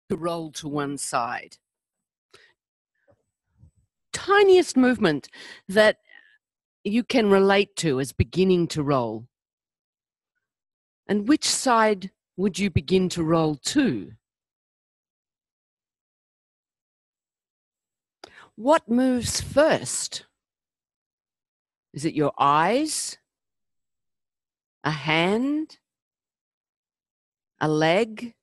to roll to one side. Tiniest movement that you can relate to as beginning to roll. And which side would you begin to roll to? What moves first? Is it your eyes? A hand? A leg?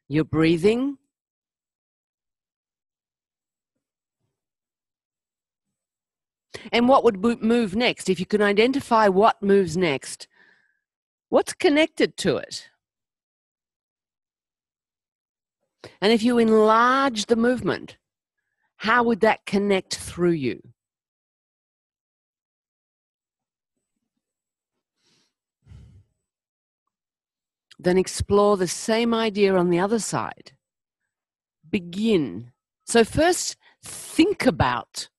Your breathing? And what would move next? If you can identify what moves next, what's connected to it? And if you enlarge the movement, how would that connect through you? Then explore the same idea on the other side. Begin. So first, think about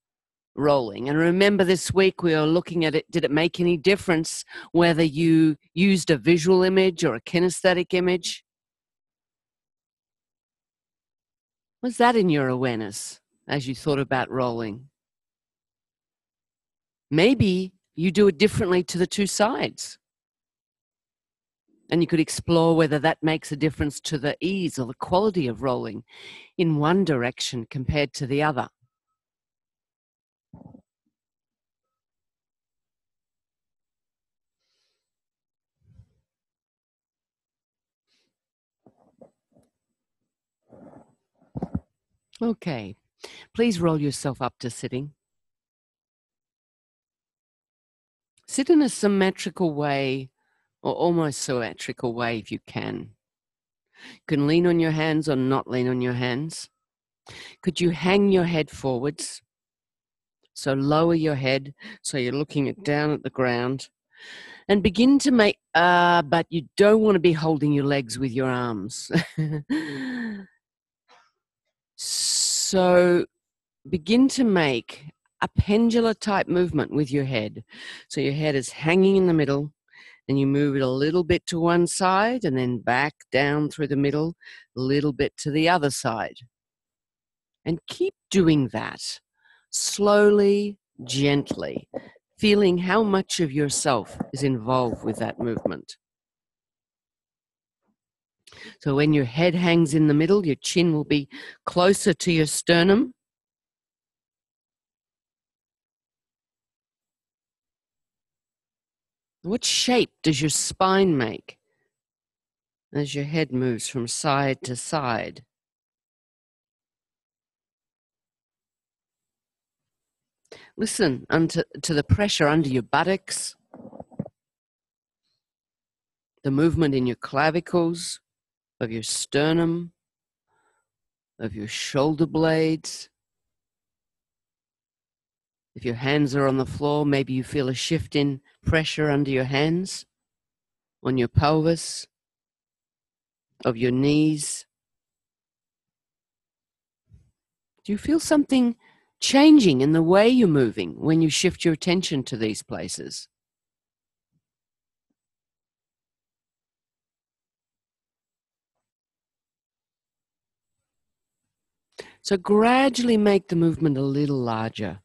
rolling. And remember, this week we were looking at it. Did it make any difference whether you used a visual image or a kinesthetic image? Was that in your awareness as you thought about rolling? Maybe you do it differently to the two sides. And you could explore whether that makes a difference to the ease or the quality of rolling in one direction compared to the other. Okay, please roll yourself up to sitting. Sit in a symmetrical way, or almost symmetrical way if you can. You can lean on your hands or not lean on your hands. Could you hang your head forwards? So lower your head so you're looking down at the ground. And begin to make, but you don't want to be holding your legs with your arms. So begin to make a pendular type movement with your head. So your head is hanging in the middle, and you move it a little bit to one side and then back down through the middle, a little bit to the other side. And keep doing that slowly, gently, feeling how much of yourself is involved with that movement. So when your head hangs in the middle, your chin will be closer to your sternum. What shape does your spine make as your head moves from side to side? Listen to the pressure under your buttocks, the movement in your clavicles, of your sternum, of your shoulder blades. If your hands are on the floor, maybe you feel a shift in pressure under your hands, on your pelvis, of your knees. Do you feel something changing in the way you're moving when you shift your attention to these places? So gradually make the movement a little larger.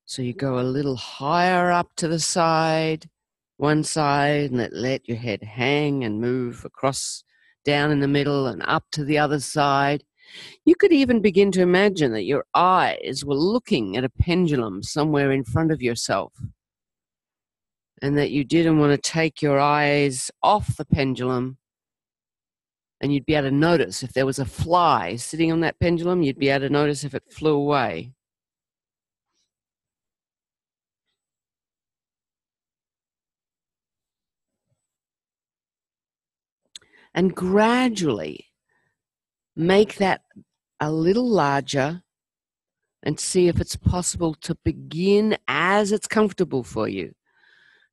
So you go a little higher up to the side, one side, and let your head hang and move across, down in the middle and up to the other side. You could even begin to imagine that your eyes were looking at a pendulum somewhere in front of yourself, and that you didn't want to take your eyes off the pendulum, and you'd be able to notice if there was a fly sitting on that pendulum, you'd be able to notice if it flew away. And gradually make that a little larger and see if it's possible to begin, as it's comfortable for you,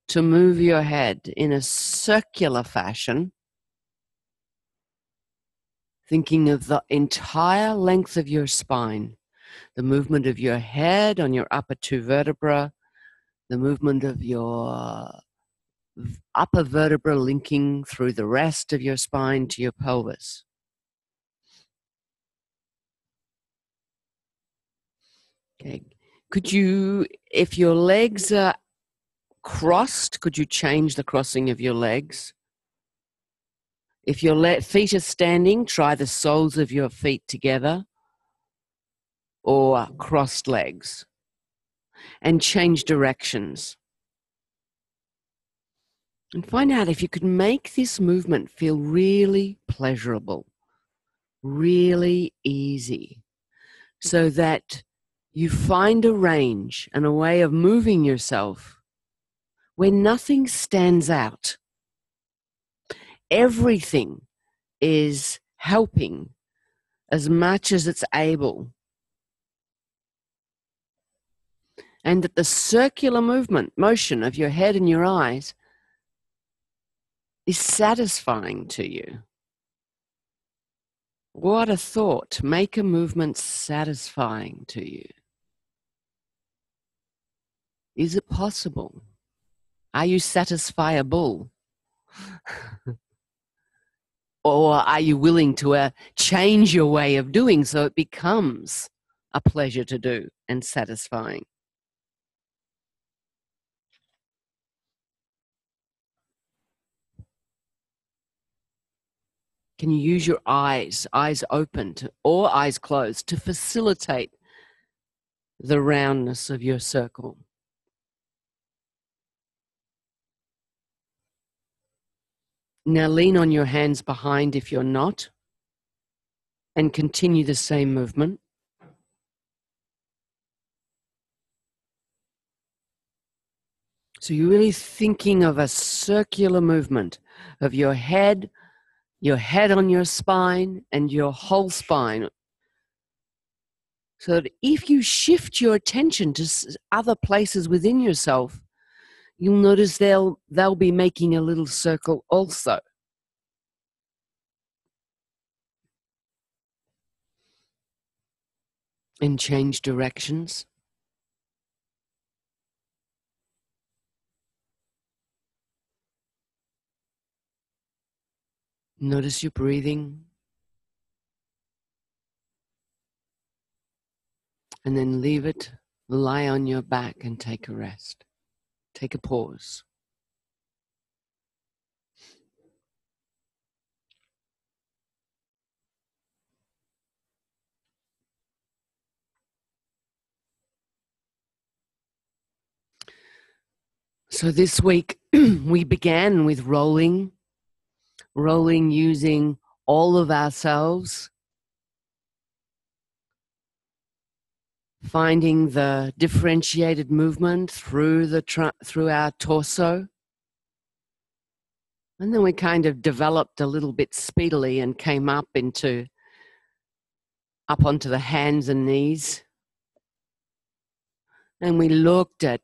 to move your head in a circular fashion, thinking of the entire length of your spine, the movement of your head on your upper two vertebrae, the movement of your upper vertebra linking through the rest of your spine to your pelvis. Okay. Could you, if your legs are crossed, could you change the crossing of your legs? If your feet are standing, try the soles of your feet together or crossed legs, and change directions. And find out if you could make this movement feel really pleasurable, really easy, so that you find a range and a way of moving yourself where nothing stands out. Everything is helping as much as it's able. And that the circular motion of your head and your eyes is satisfying to you. What a thought. Make a movement satisfying to you. Is it possible? Are you satisfiable? Or are you willing to change your way of doing so it becomes a pleasure to do and satisfying? Can you use your eyes open or eyes closed, to facilitate the roundness of your circle? Now lean on your hands behind if you're not, and continue the same movement. So you're really thinking of a circular movement of your head on your spine, and your whole spine. So that if you shift your attention to other places within yourself, you'll notice they'll be making a little circle also. And change directions. Notice your breathing. And then leave it, lie on your back and take a rest. Take a pause. So this week we began with rolling using all of ourselves, finding the differentiated movement through our torso. And then we kind of developed a little bit speedily and came up onto the hands and knees. And we looked at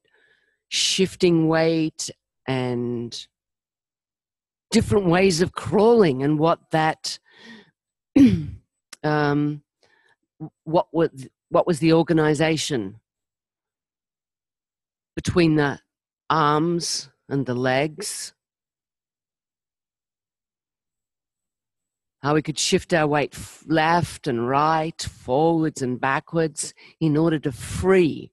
shifting weight and different ways of crawling, and what that what was the organization between the arms and the legs, how we could shift our weight left and right, forwards and backwards, in order to free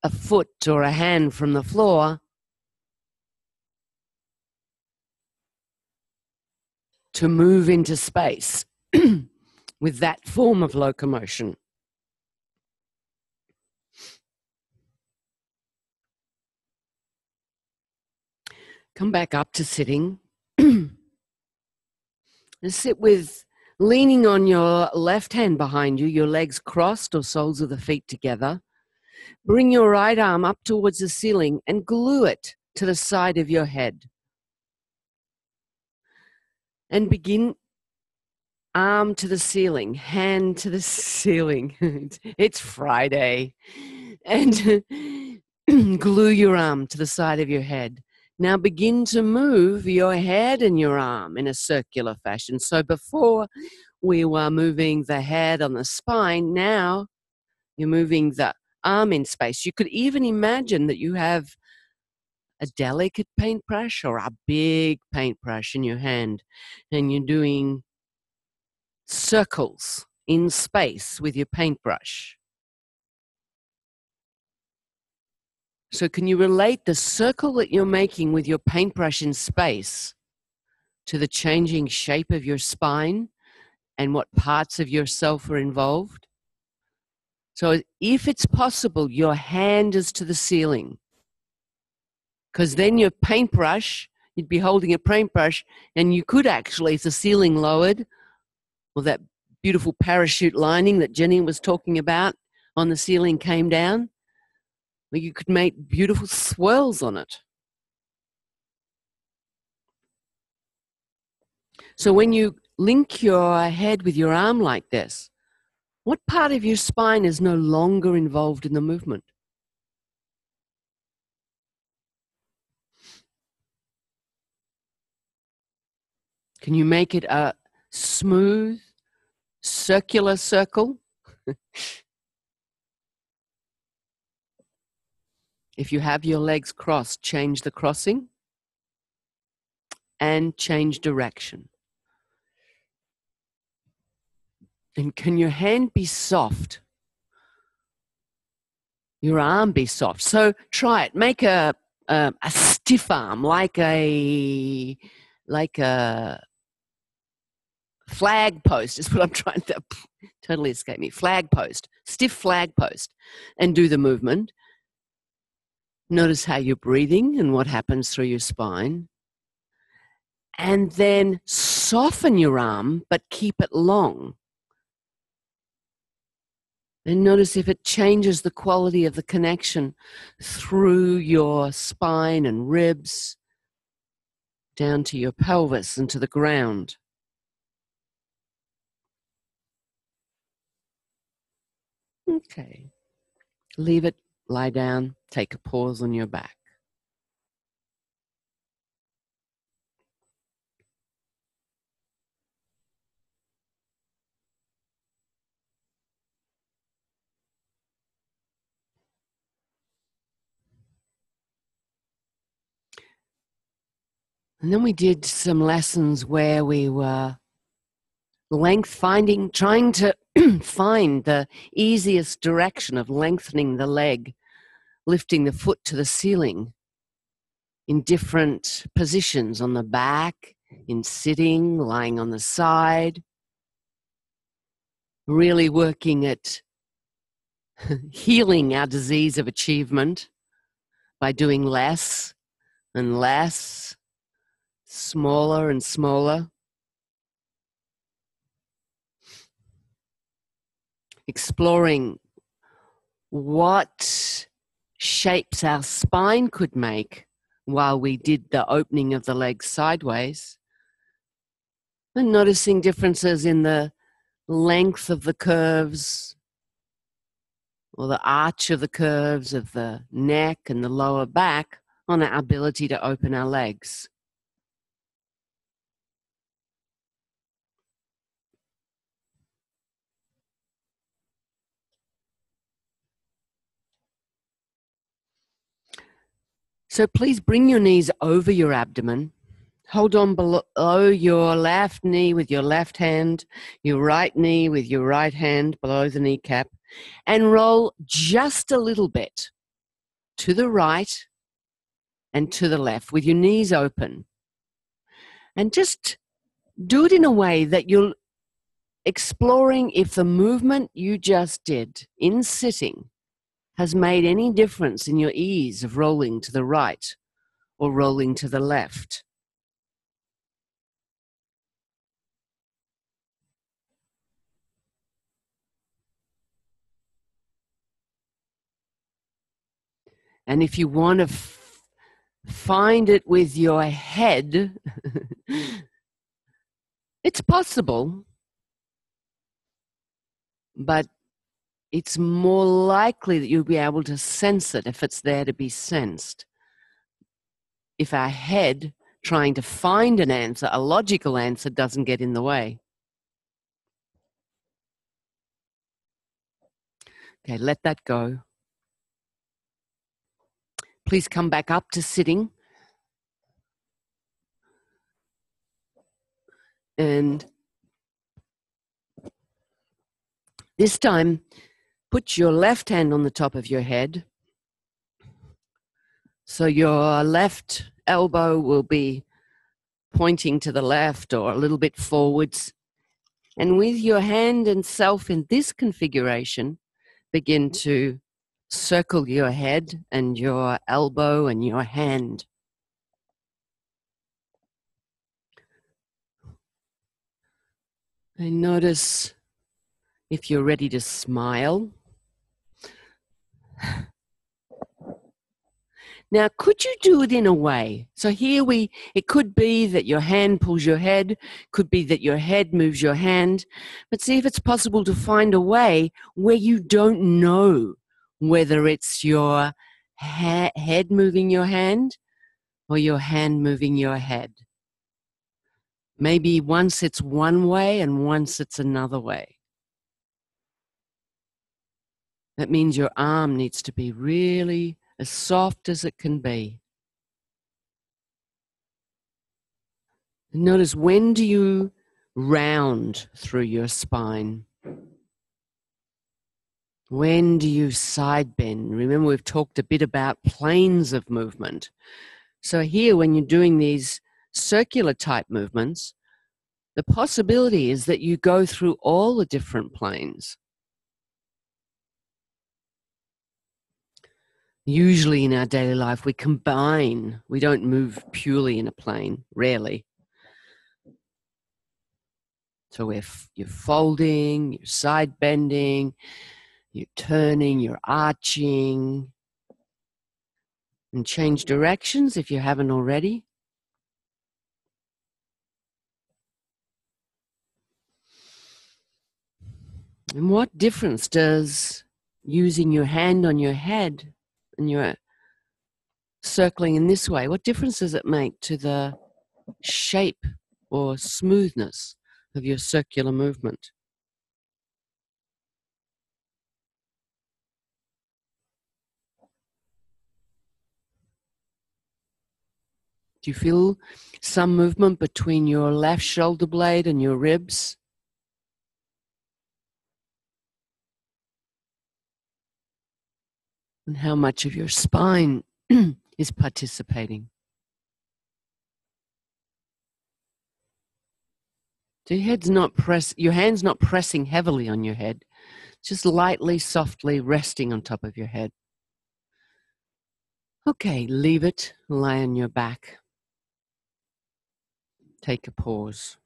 a foot or a hand from the floor to move into space with that form of locomotion. Come back up to sitting. And sit with leaning on your left hand behind you, your legs crossed or soles of the feet together. Bring your right arm up towards the ceiling and glue it to the side of your head. And begin arm to the ceiling, hand to the ceiling. It's Friday. And glue your arm to the side of your head. Now begin to move your head and your arm in a circular fashion. So before we were moving the head on the spine, now you're moving the arm in space. You could even imagine that you have a delicate paintbrush or a big paintbrush in your hand, and you're doing circles in space with your paintbrush. So can you relate the circle that you're making with your paintbrush in space to the changing shape of your spine and what parts of yourself are involved? So if it's possible, your hand is to the ceiling, because then your paintbrush, you'd be holding a paintbrush, and you could actually, if the ceiling lowered, or that beautiful parachute lining that Jenny was talking about on the ceiling came down, well, you could make beautiful swirls on it. So when you link your head with your arm like this, what part of your spine is no longer involved in the movement? Can you make it a smooth, circular circle? If you have your legs crossed, change the crossing and change direction. And can your hand be soft? Your arm be soft. So try it. Make a stiff arm, like a flag post is what I'm trying to totally escape me. Flag post, stiff flag post, and do the movement. Notice how you're breathing and what happens through your spine. And then soften your arm, but keep it long. And notice if it changes the quality of the connection through your spine and ribs, down to your pelvis and to the ground. Okay. Leave it, lie down, take a pause on your back. And then we did some lessons where we were trying to find the easiest direction of lengthening the leg, lifting the foot to the ceiling in different positions, on the back, in sitting, lying on the side, really working at healing our disease of achievement by doing less and less, smaller and smaller. Exploring what shapes our spine could make while we did the opening of the legs sideways, and noticing differences in the length of the curves or the arch of the curves of the neck and the lower back on our ability to open our legs. So please bring your knees over your abdomen. Hold on below your left knee with your left hand, your right knee with your right hand below the kneecap, and roll just a little bit to the right and to the left with your knees open. And just do it in a way that you're exploring if the movement you just did in sitting has made any difference in your ease of rolling to the right or rolling to the left. And if you want to find it with your head, it's possible, but it's more likely that you'll be able to sense it if it's there to be sensed. If our head, trying to find an answer, a logical answer, doesn't get in the way. Okay, let that go. Please come back up to sitting. And this time, put your left hand on the top of your head So your left elbow will be pointing to the left or a little bit forwards. And with your hand and self in this configuration, begin to circle your head and your elbow and your hand. And notice if you're ready to smile. Now, could you do it in a way? So here it could be that your hand pulls your head, could be that your head moves your hand, but see if it's possible to find a way where you don't know whether it's your head moving your hand or your hand moving your head. Maybe once it's one way and once it's another way. That means your arm needs to be really as soft as it can be. Notice, when do you round through your spine? When do you side bend? Remember, we've talked a bit about planes of movement. So here, when you're doing these circular type movements, the possibility is that you go through all the different planes. Usually in our daily life, we combine. We don't move purely in a plane, rarely. So you're folding, you're side bending, you're turning, you're arching, and change directions if you haven't already. And what difference does using your hand on your head and you're circling in this way, what difference does it make to the shape or smoothness of your circular movement? Do you feel some movement between your left shoulder blade and your ribs? And how much of your spine is participating? So your hand's not pressing heavily on your head, just lightly, softly resting on top of your head. Okay, leave it, lie on your back. Take a pause.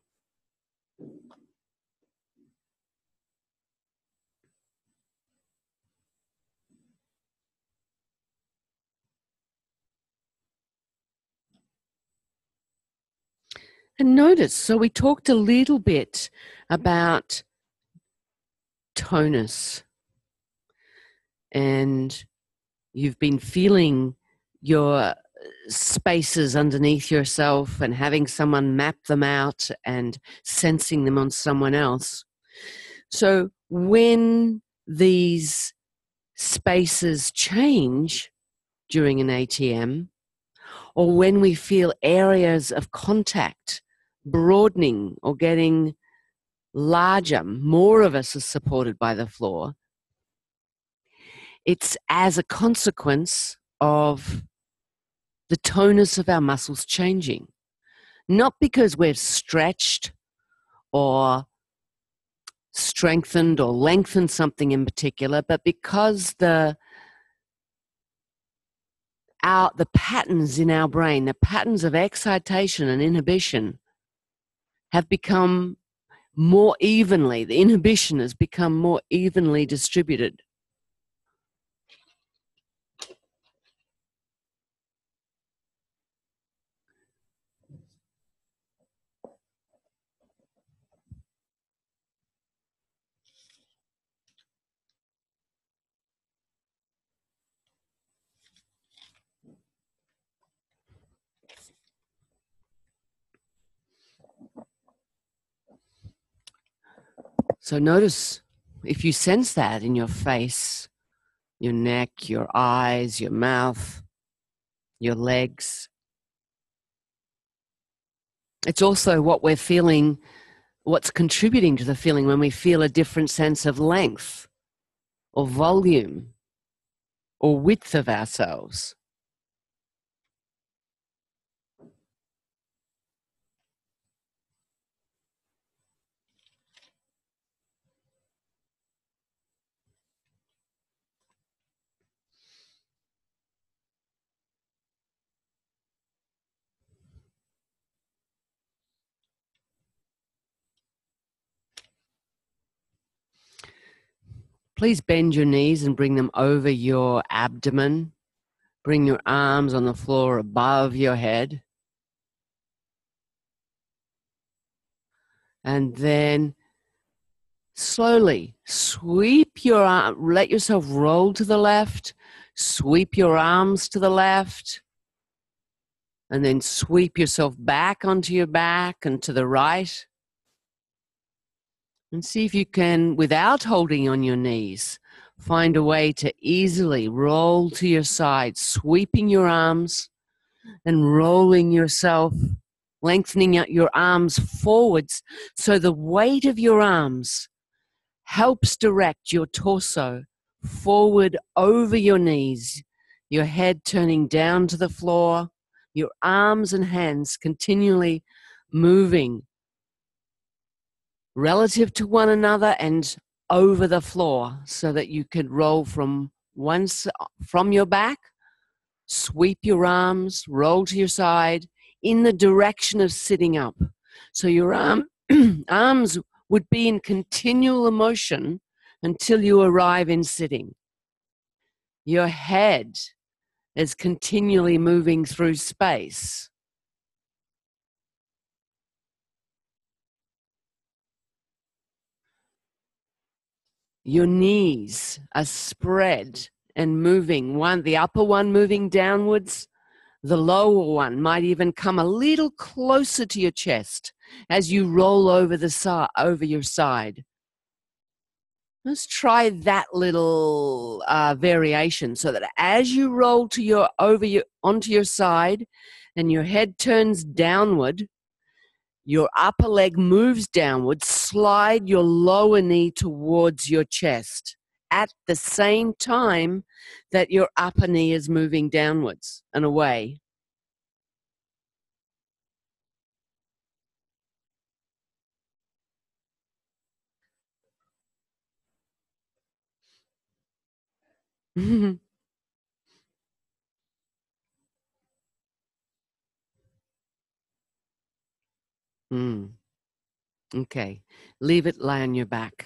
And notice, so we talked a little bit about tonus, and you've been feeling your spaces underneath yourself and having someone map them out and sensing them on someone else. So when these spaces change during an ATM, or when we feel areas of contact broadening or getting larger, more of us are supported by the floor, it's as a consequence of the tonus of our muscles changing. Not because we've stretched or strengthened or lengthened something in particular, but because the patterns in our brain, the patterns of excitation and inhibition have become more evenly, the inhibition has become more evenly distributed. So notice if you sense that in your face, your neck, your eyes, your mouth, your legs. It's also what we're feeling, what's contributing to the feeling when we feel a different sense of length or volume or width of ourselves. Please bend your knees and bring them over your abdomen. Bring your arms on the floor above your head. And then slowly sweep your arm, let yourself roll to the left, sweep your arms to the left, and then sweep yourself back onto your back and to the right. And see if you can, without holding on your knees, find a way to easily roll to your side, sweeping your arms and rolling yourself, lengthening out your arms forwards so the weight of your arms helps direct your torso forward over your knees, your head turning down to the floor, your arms and hands continually moving relative to one another and over the floor so that you could roll from your back, sweep your arms, roll to your side in the direction of sitting up. So your arms would be in continual motion until you arrive in sitting. Your head is continually moving through space. Your knees are spread and moving, the upper one moving downwards, the lower one might even come a little closer to your chest as you roll over your side. Let's try that little variation so that as you roll onto your side and your head turns downward, your upper leg moves downward, slide your lower knee towards your chest at the same time that your upper knee is moving downwards and away. Okay, leave it lie on your back.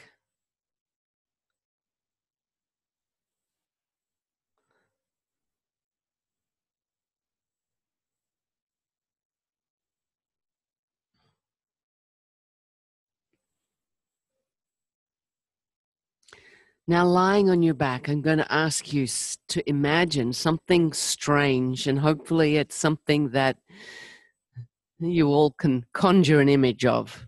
Now, lying on your back, I'm going to ask you to imagine something strange, and hopefully it's something that you all can conjure an image of.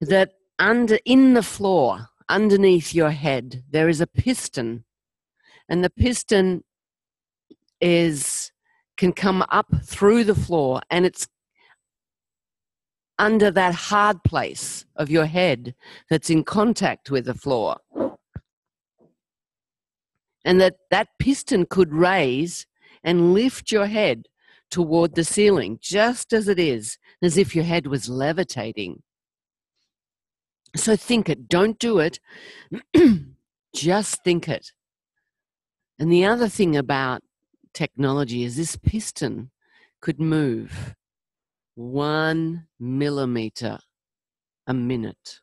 That in the floor, underneath your head, there is a piston, and the piston can come up through the floor, and it's under that hard place of your head that's in contact with the floor. And that piston could raise and lift your head toward the ceiling, just as it is, as if your head was levitating. So think it. Don't do it. Just think it. And the other thing about technology is this piston could move 1 millimeter a minute.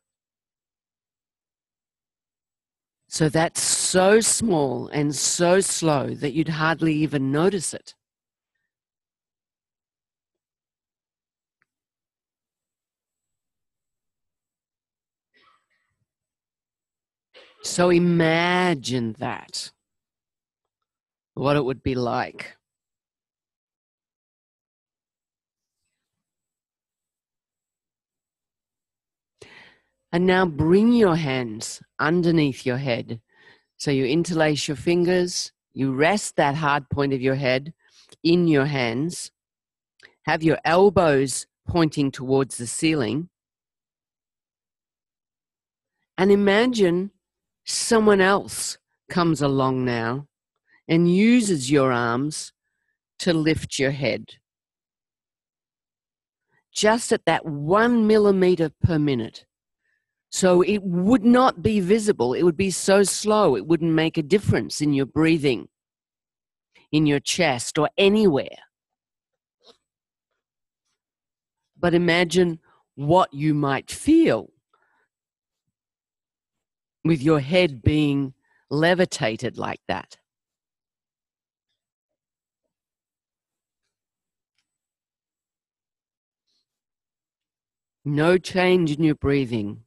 So that's so small and so slow that you'd hardly even notice it. So imagine that, what it would be like. And now bring your hands underneath your head. So you interlace your fingers, you rest that hard point of your head in your hands, have your elbows pointing towards the ceiling, and imagine someone else comes along now and uses your arms to lift your head. Just at that 1 millimeter per minute. So it would not be visible. It would be so slow, it wouldn't make a difference in your breathing, in your chest, or anywhere. But imagine what you might feel. with your head being levitated like that. No change in your breathing.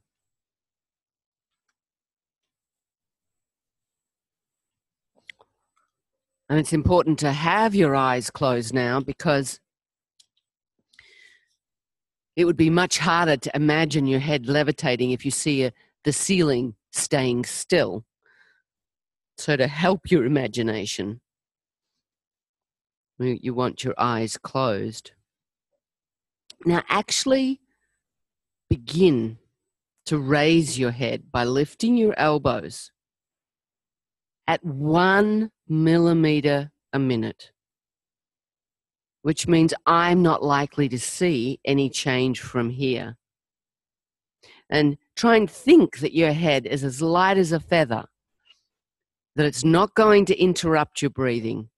And it's important to have your eyes closed now, because it would be much harder to imagine your head levitating if you see the ceiling staying still. So to help your imagination, you want your eyes closed. Now actually begin to raise your head by lifting your elbows at 1 millimeter a minute, which means I'm not likely to see any change from here. And try and think that your head is as light as a feather, that it's not going to interrupt your breathing,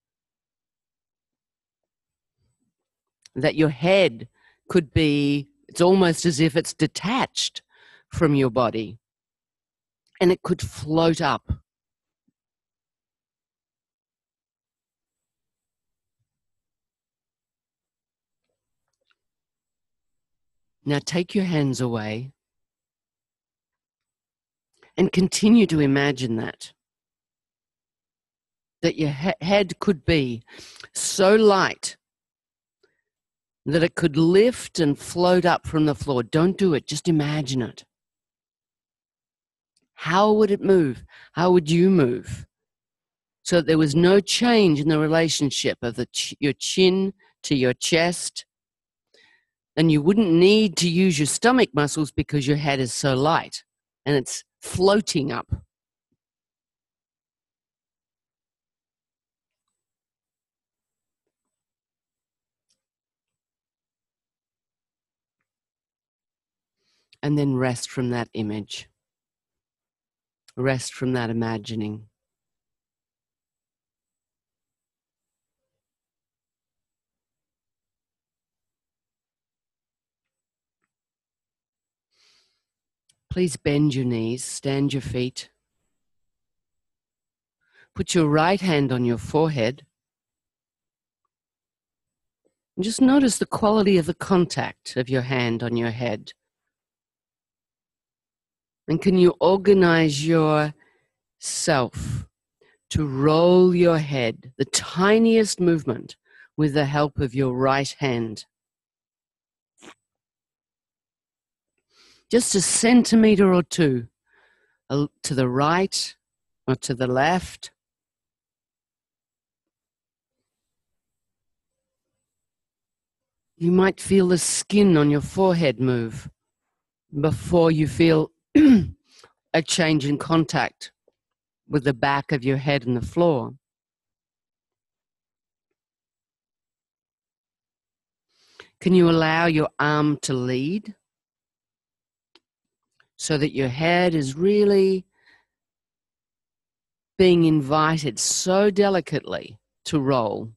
that your head could be, it's almost as if it's detached from your body, and it could float up. Now take your hands away and continue to imagine that your head could be so light that it could lift and float up from the floor. Don't do it, just imagine it. How would it move? How would you move? So that there was no change in the relationship of your chin to your chest, and you wouldn't need to use your stomach muscles because your head is so light and it's floating up. And then rest from that image. Rest from that imagining. Please bend your knees, stand your feet. Put your right hand on your forehead. And just notice the quality of the contact of your hand on your head. And can you organize yourself to roll your head, the tiniest movement, with the help of your right hand? Just a centimeter or two to the right or to the left. You might feel the skin on your forehead move before you feel a change in contact with the back of your head and the floor. Can you allow your arm to lead so that your head is really being invited so delicately to roll,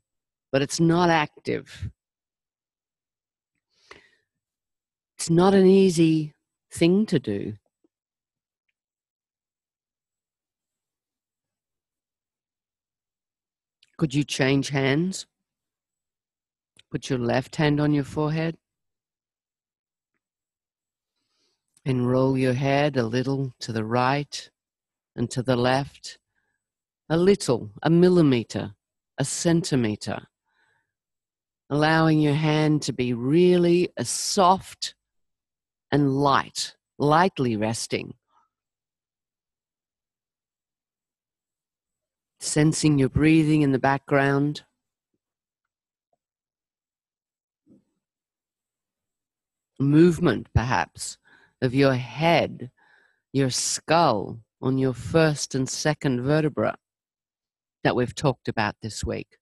but it's not active? It's not an easy thing to do. Could you change hands? Put your left hand on your forehead and roll your head a little to the right and to the left, a little, a millimeter, a centimeter, allowing your hand to be really soft and light, lightly resting. Sensing your breathing in the background. Movement, perhaps, of your head, your skull on your first and second vertebra that we've talked about this week.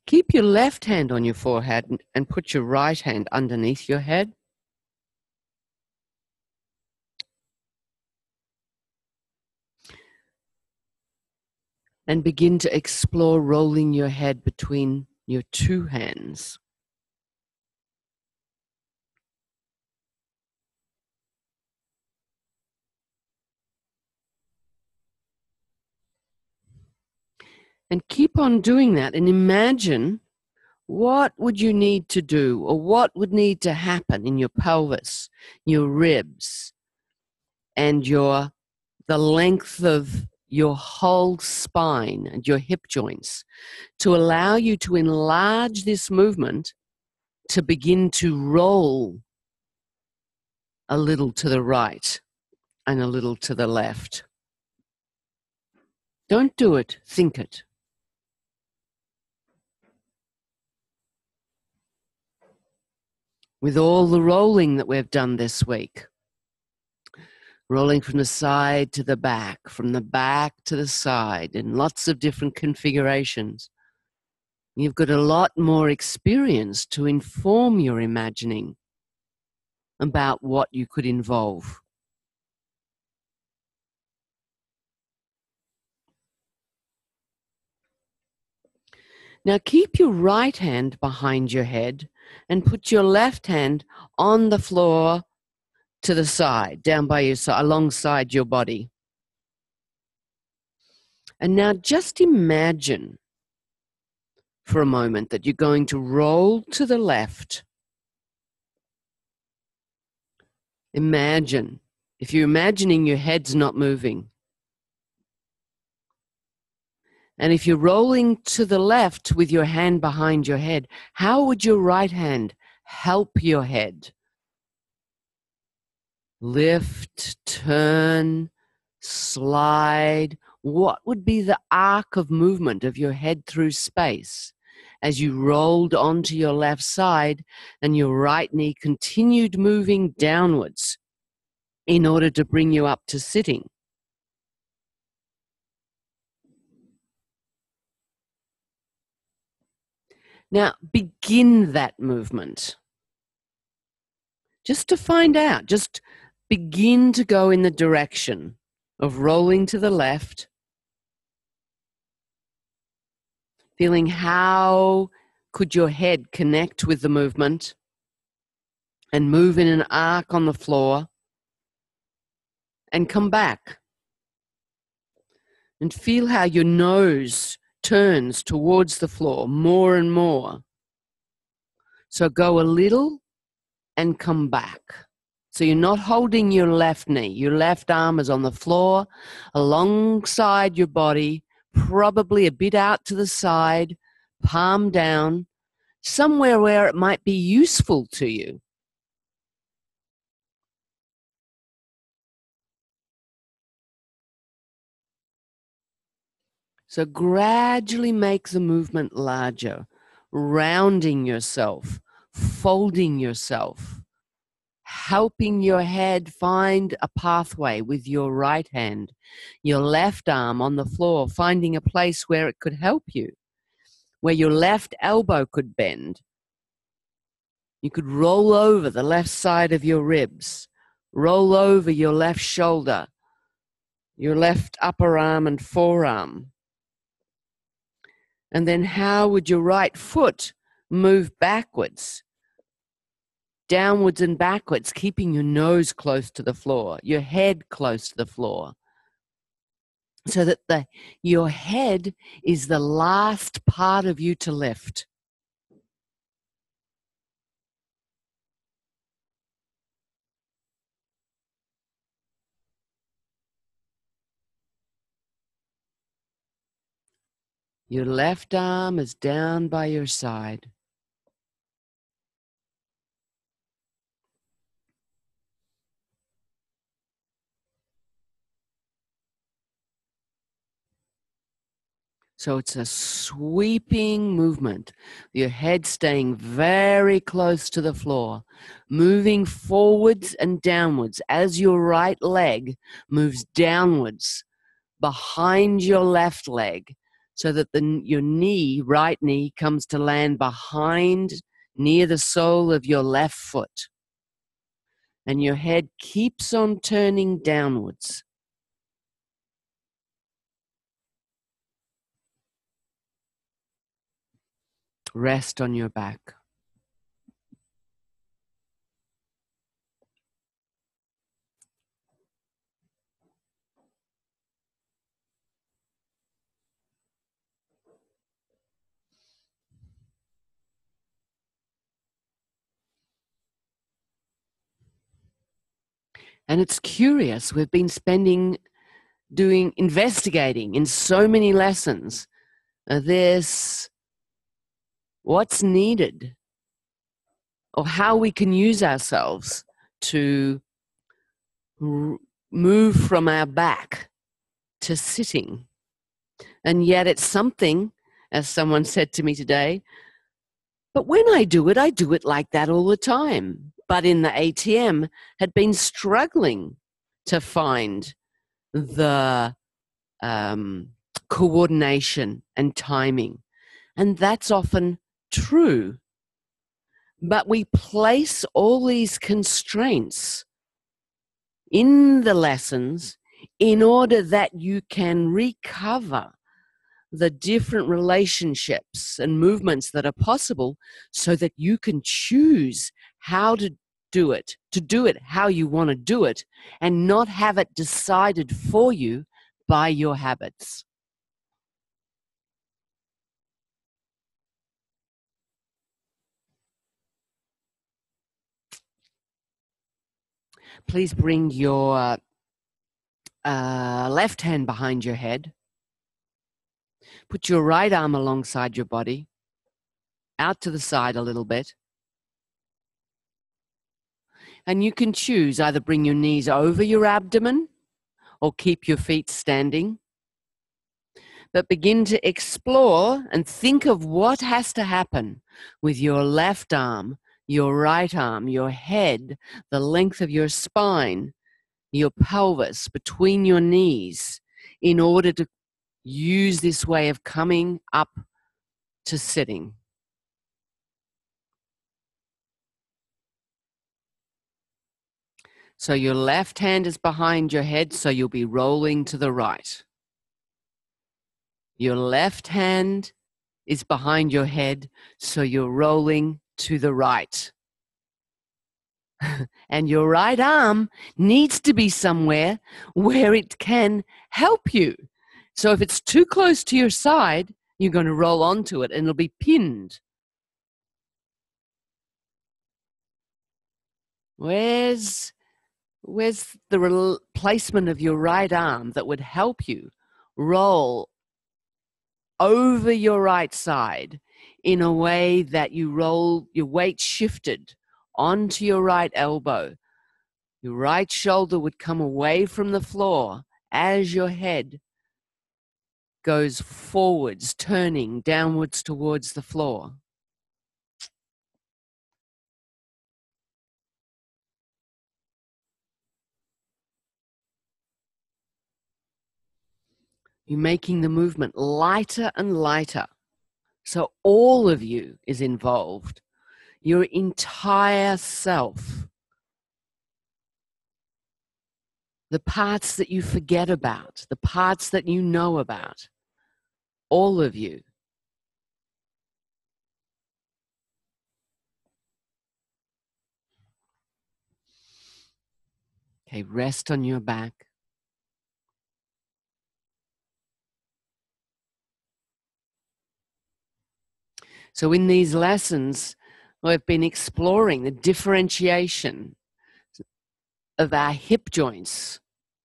Keep your left hand on your forehead and put your right hand underneath your head. And begin to explore rolling your head between your two hands. And keep on doing that and imagine what would you need to do or what would need to happen in your pelvis, your ribs, and the length of your whole spine and your hip joints to allow you to enlarge this movement to begin to roll a little to the right and a little to the left. Don't do it, think it. With all the rolling that we've done this week, rolling from the side to the back, from the back to the side, in lots of different configurations, you've got a lot more experience to inform your imagining about what you could involve. Now keep your right hand behind your head and put your left hand on the floor to the side, down by your side, alongside your body. And now just imagine for a moment that you're going to roll to the left. Imagine, if you're imagining your head's not moving, and if you're rolling to the left with your hand behind your head, how would your right hand help your head? Lift, turn, slide. What would be the arc of movement of your head through space as you rolled onto your left side and your right knee continued moving downwards in order to bring you up to sitting? Now, begin that movement. Just to find out, just begin to go in the direction of rolling to the left, feeling how could your head connect with the movement and move in an arc on the floor, and come back. And feel how your nose turns towards the floor more and more. So go a little and come back. So you're not holding your left knee. Your left arm is on the floor alongside your body, probably a bit out to the side, palm down, somewhere where it might be useful to you. So gradually make the movement larger, rounding yourself, folding yourself, helping your head find a pathway with your right hand, your left arm on the floor, finding a place where it could help you, where your left elbow could bend. You could roll over the left side of your ribs, roll over your left shoulder, your left upper arm and forearm. And then how would your right foot move backwards, downwards and backwards, keeping your nose close to the floor, your head close to the floor, so that your head is the last part of you to lift. Your left arm is down by your side. So it's a sweeping movement. Your head staying very close to the floor, moving forwards and downwards as your right leg moves downwards behind your left leg, so that your right knee comes to land behind, near the sole of your left foot. And your head keeps on turning downwards. Rest on your back. And it's curious, we've been investigating in so many lessons this, what's needed, or how we can use ourselves to move from our back to sitting. And yet it's something, as someone said to me today, but when I do it like that all the time. But in the ATM, had been struggling to find the coordination and timing. And that's often true. But we place all these constraints in the lessons in order that you can recover the different relationships and movements that are possible so that you can choose how to do it how you want to do it, and not have it decided for you by your habits. Please bring your left hand behind your head. Put your right arm alongside your body, out to the side a little bit. And you can choose, either bring your knees over your abdomen or keep your feet standing. But begin to explore and think of what has to happen with your left arm, your right arm, your head, the length of your spine, your pelvis, between your knees, in order to use this way of coming up to sitting. So your left hand is behind your head, so you'll be rolling to the right. Your left hand is behind your head, so you're rolling to the right. And your right arm needs to be somewhere where it can help you. So if it's too close to your side, you're going to roll onto it and it'll be pinned. Where's the placement of your right arm that would help you roll over your right side in a way that you roll your weight shifted onto your right elbow? Your right shoulder would come away from the floor as your head goes forwards, turning downwards towards the floor. You're making the movement lighter and lighter. So all of you is involved. Your entire self. The parts that you forget about, the parts that you know about. All of you. Okay, rest on your back. So in these lessons, we've been exploring the differentiation of our hip joints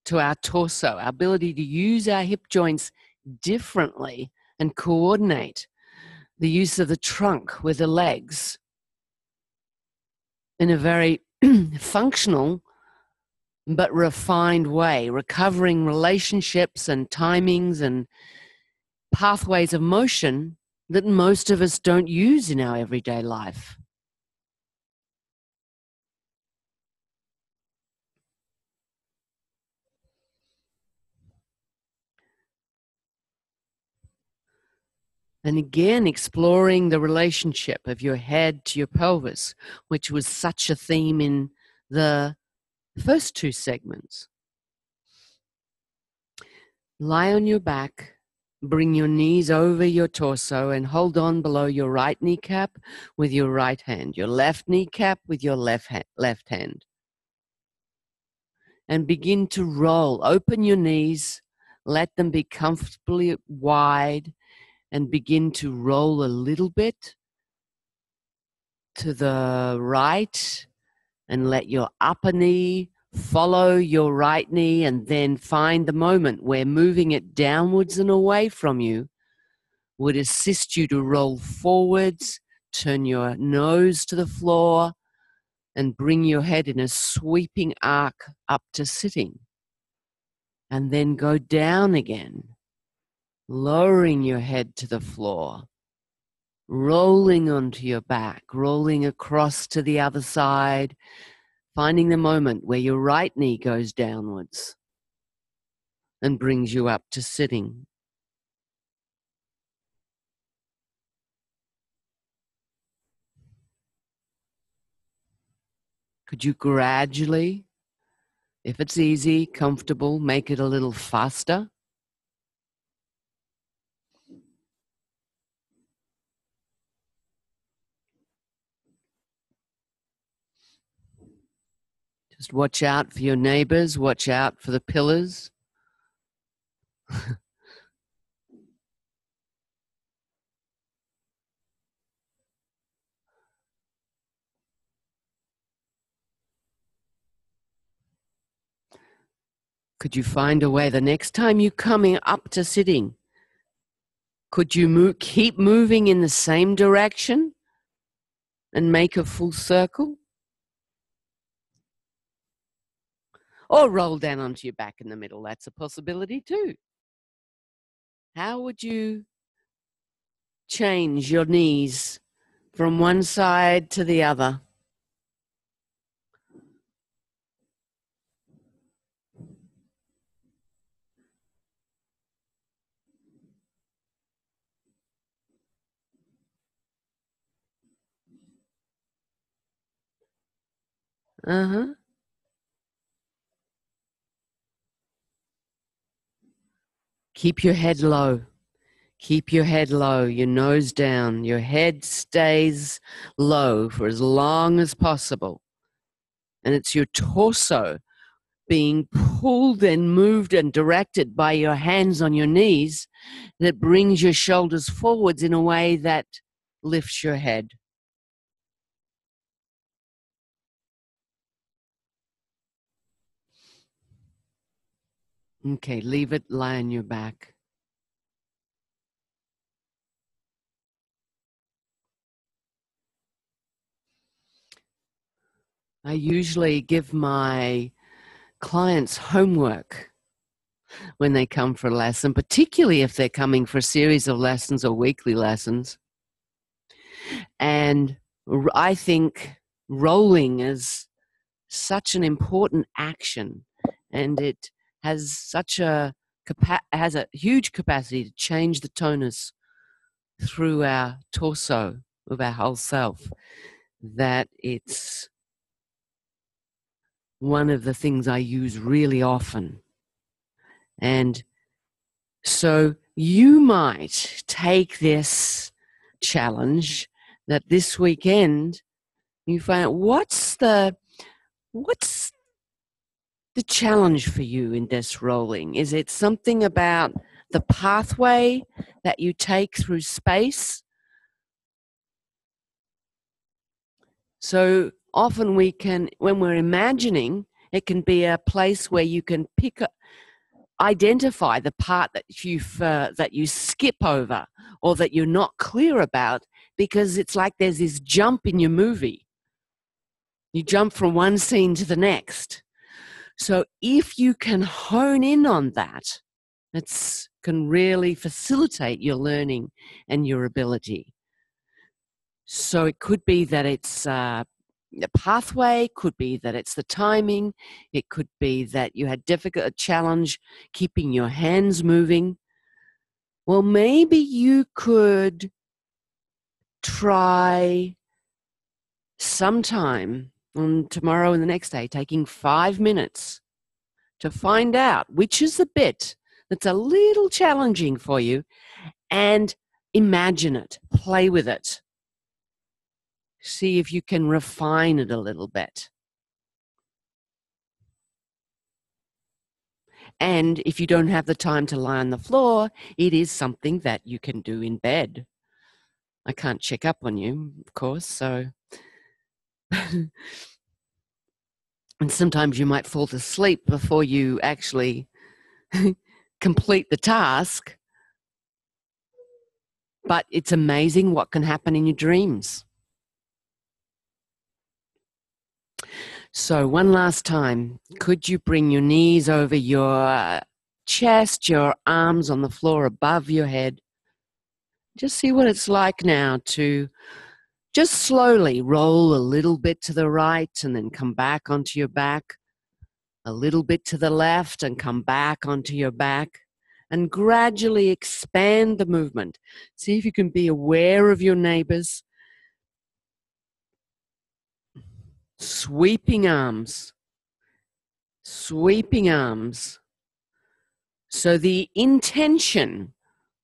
to our torso, our ability to use our hip joints differently and coordinate the use of the trunk with the legs in a very functional but refined way, recovering relationships and timings and pathways of motion that most of us don't use in our everyday life. And again, exploring the relationship of your head to your pelvis, which was such a theme in the first two segments. Lie on your back, Bring your knees over your torso and hold on below your right kneecap with your right hand, your left kneecap with your left hand. And begin to roll. Open your knees, let them be comfortably wide, and begin to roll a little bit to the right, and let your upper knee follow your right knee, and then find the moment where moving it downwards and away from you would assist you to roll forwards, turn your nose to the floor, and bring your head in a sweeping arc up to sitting. And then go down again, lowering your head to the floor, rolling onto your back, rolling across to the other side, finding the moment where your right knee goes downwards and brings you up to sitting. Could you gradually, if it's easy, comfortable, make it a little faster? Just watch out for your neighbors, watch out for the pillars. Could you find a way the next time you're coming up to sitting? Could you keep moving in the same direction and make a full circle? Or roll down onto your back in the middle. That's a possibility too. How would you change your knees from one side to the other? Uh-huh. Keep your head low. Keep your head low, your nose down. Your head stays low for as long as possible. And it's your torso being pulled and moved and directed by your hands on your knees that brings your shoulders forwards in a way that lifts your head. Okay, leave it lie on your back. I usually give my clients homework when they come for a lesson, particularly if they're coming for a series of lessons or weekly lessons. And I think rolling is such an important action, and it has such a huge capacity to change the tonus through our torso of our whole self, that it's one of the things I use really often. And so you might take this challenge that this weekend you find out what's the challenge for you in this rolling. Is it something about the pathway that you take through space? So often we can, when we're imagining, it can be a place where you can identify the part that you skip over or that you're not clear about, because it's like there's this jump in your movie. You jump from one scene to the next. So if you can hone in on that, it can really facilitate your learning and your ability. So it could be that it's the pathway, could be that it's the timing, it could be that you had a challenge keeping your hands moving. Well, maybe you could try sometime on tomorrow and the next day, taking 5 minutes to find out which is the bit that's a little challenging for you, and imagine it, play with it. See if you can refine it a little bit. And if you don't have the time to lie on the floor, it is something that you can do in bed. I can't check up on you, of course, so. And sometimes you might fall asleep before you actually complete the task. But it's amazing what can happen in your dreams. So one last time, could you bring your knees over your chest, your arms on the floor above your head? Just see what it's like now to just slowly roll a little bit to the right and then come back onto your back, a little bit to the left and come back onto your back, and gradually expand the movement. See if you can be aware of your neighbors. Sweeping arms. Sweeping arms. So the intention,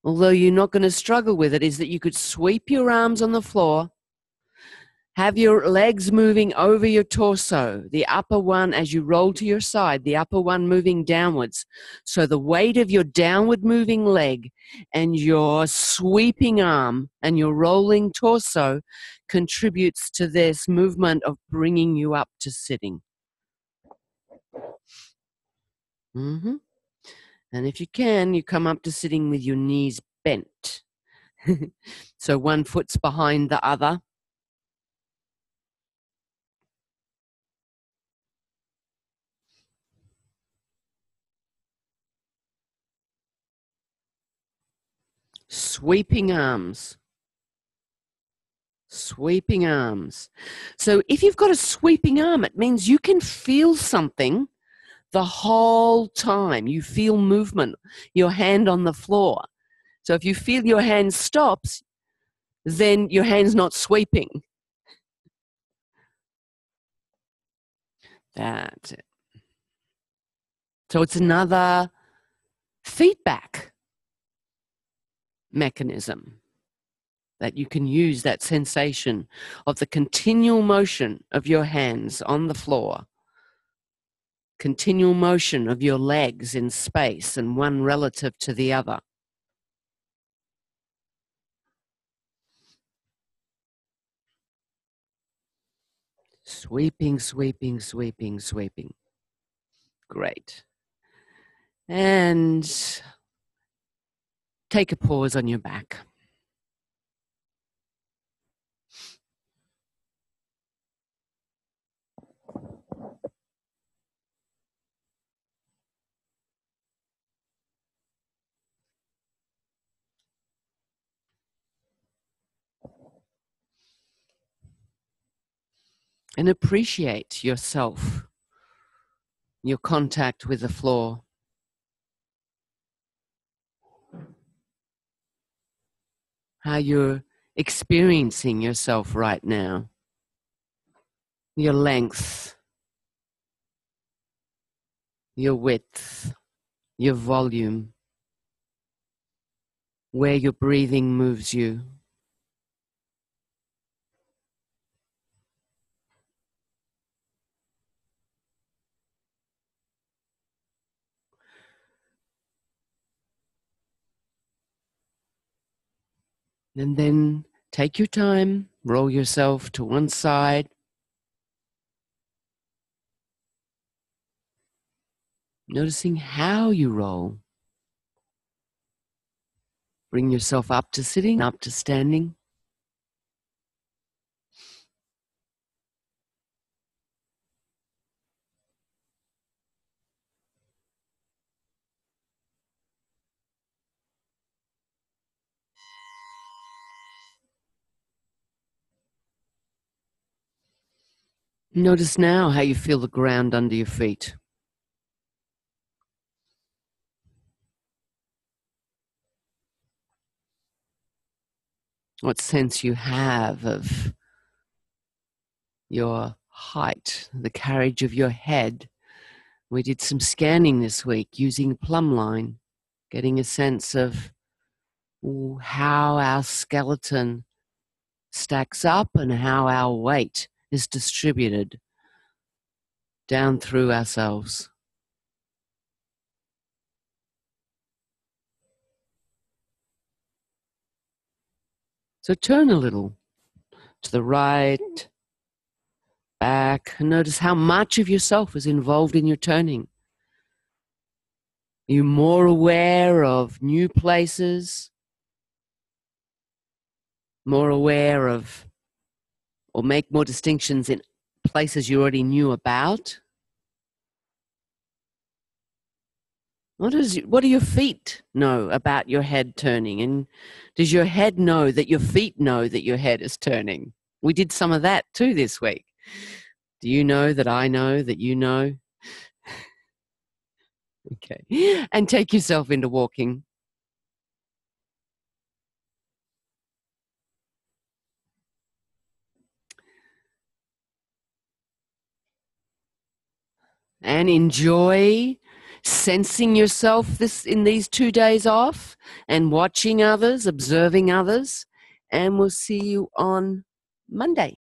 although you're not going to struggle with it, is that you could sweep your arms on the floor, have your legs moving over your torso, the upper one as you roll to your side, the upper one moving downwards. So the weight of your downward moving leg and your sweeping arm and your rolling torso contributes to this movement of bringing you up to sitting. Mm-hmm. And if you can, you come up to sitting with your knees bent. So one foot's behind the other. Sweeping arms. Sweeping arms. So if you've got a sweeping arm, it means you can feel something the whole time. You feel movement, your hand on the floor. So if you feel your hand stops, then your hand's not sweeping. That's it. So it's another feedback mechanism that you can use, that sensation of the continual motion of your hands on the floor, continual motion of your legs in space and one relative to the other. Sweeping, sweeping, sweeping, sweeping. Great. And take a pause on your back. And appreciate yourself, your contact with the floor. How you're experiencing yourself right now. Your length, your width, your volume, where your breathing moves you. And then take your time, roll yourself to one side. Noticing how you roll. Bring yourself up to sitting, up to standing. Notice now how you feel the ground under your feet. What sense you have of your height, the carriage of your head. We did some scanning this week using plumb line. Getting a sense of how our skeleton stacks up and how our weight is distributed down through ourselves. So turn a little to the right, back, and notice how much of yourself is involved in your turning. Are you more aware of new places? More aware of, or make more distinctions in places you already knew about? What do your feet know about your head turning? And does your head know that your feet know that your head is turning? We did some of that too this week. Do you know that I know that you know? Okay. And take yourself into walking. And enjoy sensing yourself in these 2 days off and watching others, observing others. And we'll see you on Monday.